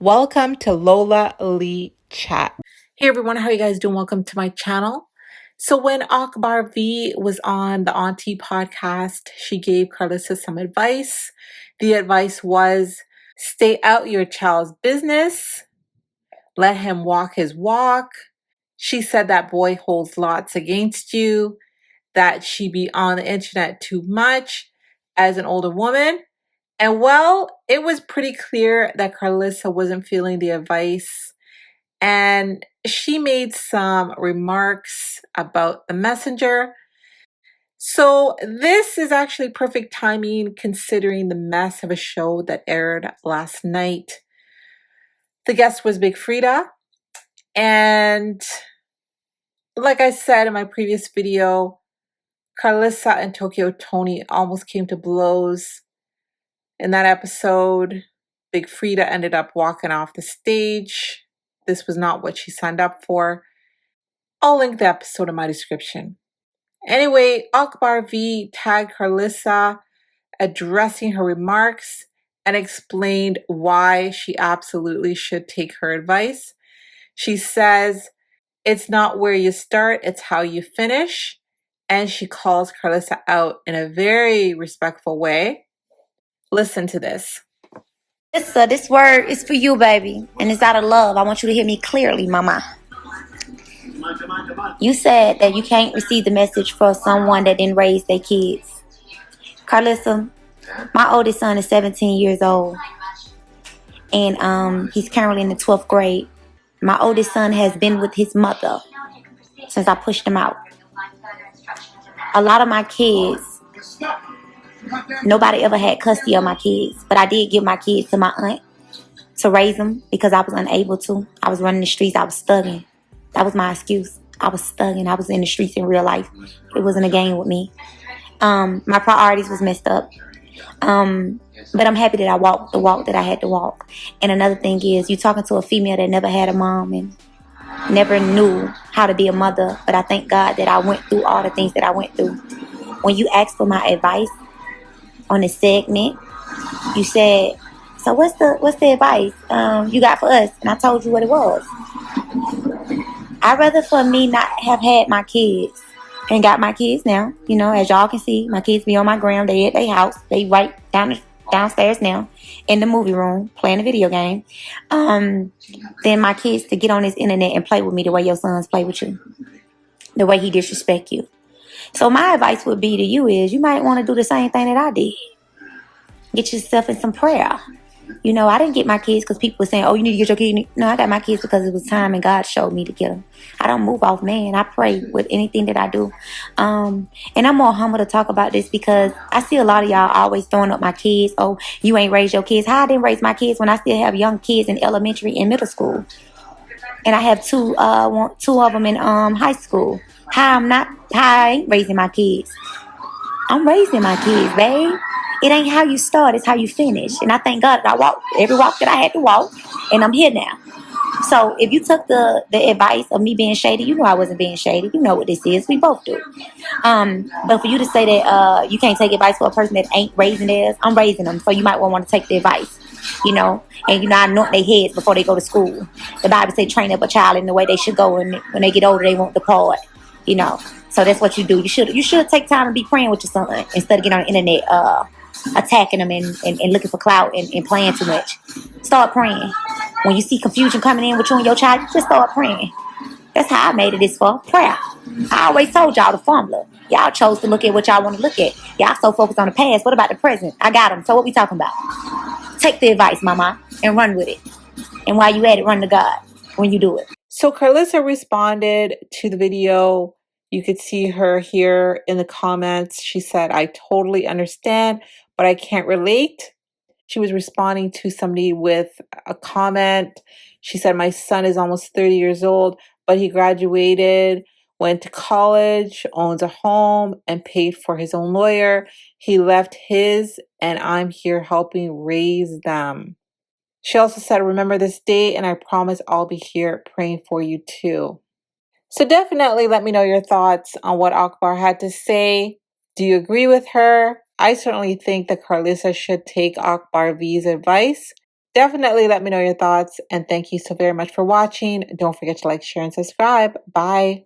Welcome to Lola Lee Chat. Hey everyone, how are you guys doing? Welcome to my channel. So when Akbar V was on the Auntie podcast, she gave Karlissa some advice. The advice was stay out your child's business, let him walk his walk. She said that boy holds lots against you, that she be on the internet too much as an older woman. And well, it was pretty clear that Karlissa wasn't feeling the advice. And she made some remarks about the messenger. So this is actually perfect timing considering the mess of a show that aired last night. The guest was Big Frida. And like I said in my previous video, Karlissa and Tokyo Tony almost came to blows. In that episode, Big Frida ended up walking off the stage. This was not what she signed up for. I'll link the episode in my description. Anyway, Akbar V tagged Karlissa, addressing her remarks, and explained why she absolutely should take her advice. She says, it's not where you start, it's how you finish. And she calls Karlissa out in a very respectful way. Listen to this. This word is for you, baby. And it's out of love. I want you to hear me clearly, mama. You said that you can't receive the message for someone that didn't raise their kids. Karlissa, my oldest son is 17 years old. And he's currently in the 12th grade. My oldest son has been with his mother since I pushed him out. A lot of my kids, nobody ever had custody of my kids, but I did give my kids to my aunt to raise them because I was unable to. I was running the streets. I was thugging. That was my excuse. I was thugging. I was in the streets in real life. It wasn't a game with me. My priorities was messed up. But I'm happy that I walked the walk that I had to walk. And another thing is, you talking to a female that never had a mom and never knew how to be a mother. But I thank God that I went through all the things that I went through. When you asked for my advice on this segment, you said, so what's the advice you got for us? And I told you what it was. I'd rather for me not have had my kids and got my kids now. You know, as y'all can see, my kids be on my gram. They at their house. They right downstairs now in the movie room playing a video game. Then my kids to get on this internet and play with me the way your sons play with you. The way he disrespect you. So my advice would be to you is you might want to do the same thing that I did. Get yourself in some prayer. You know, I didn't get my kids because people were saying, oh, you need to get your kids. No, I got my kids because it was time and God showed me to get them. I don't move off man. I pray with anything that I do. And I'm more humble to talk about this because I see a lot of y'all always throwing up my kids. Oh, you ain't raised your kids. How I didn't raise my kids when I still have young kids in elementary and middle school. And I have two of them in high school. How I ain't raising my kids. I'm raising my kids, babe. It ain't how you start, it's how you finish. And I thank God that I walked every walk that I had to walk, and I'm here now. So if you took the advice of me being shady, you know I wasn't being shady. You know what this is. We both do. But for you to say that you can't take advice for a person that ain't raising theirs, I'm raising them. So you might want to take the advice, you know. And, you know, I anoint their heads before they go to school. The Bible says train up a child in the way they should go, and when they get older, they won't depart, you know. So that's what you do. You should take time and be praying with your son instead of getting on the internet attacking them and looking for clout and playing too much. Start praying. When you see confusion coming in with you and your child, just start praying. That's how I made it this far. Prayer. I always told y'all the formula. Y'all chose to look at what y'all want to look at. Y'all so focused on the past. What about the present? I got them. So what we talking about? Take the advice, mama, and run with it. And while you at it, run to God when you do it. So Karlissa responded to the video. You could see her here in the comments. She said, I totally understand, but I can't relate. She was responding to somebody with a comment. She said, my son is almost 30 years old, but he graduated, went to college, owns a home, and paid for his own lawyer. He left his, and I'm here helping raise them. She also said, remember this date, and I promise I'll be here praying for you too. So definitely let me know your thoughts on what Akbar had to say. Do you agree with her? I certainly think that Karlissa should take Akbar V's advice. Definitely let me know your thoughts, and thank you so very much for watching. Don't forget to like, share, and subscribe. Bye.